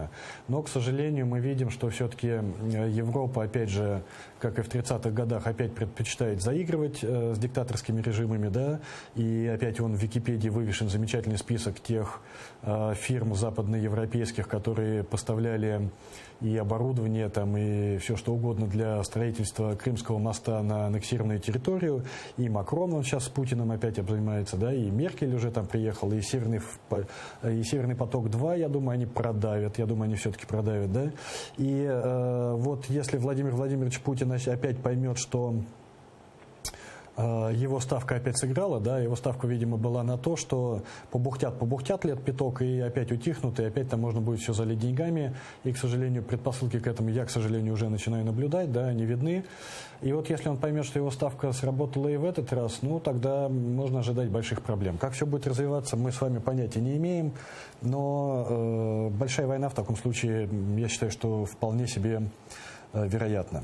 нормально. Но, к сожалению, мы видим, что все-таки Европа, опять же, как и в 30-х годах, опять предпочитает заигрывать с диктаторскими режимами, да, и опять вон в Википедии вывешен замечательный список тех фирм западноевропейских, которые поставляли и оборудование, там, и все что угодно для строительства Крымского моста на аннексированную территорию. И Макрон, он сейчас с Путиным опять обзанимается, да, и Меркель уже там приехала, и Северный поток-2, я думаю, они продавят, я думаю, они все-таки продавят, да. И вот если Владимир Владимирович Путин опять поймет, что его ставка опять сыграла, да, его ставка, видимо, была на то, что побухтят лет пяток и опять утихнут, и опять там можно будет все залить деньгами, и, к сожалению, предпосылки к этому я, к сожалению, уже начинаю наблюдать, да, они видны, и вот если он поймет, что его ставка сработала и в этот раз, ну, тогда можно ожидать больших проблем. Как все будет развиваться, мы с вами понятия не имеем, но большая война в таком случае, я считаю, что вполне себе вероятна.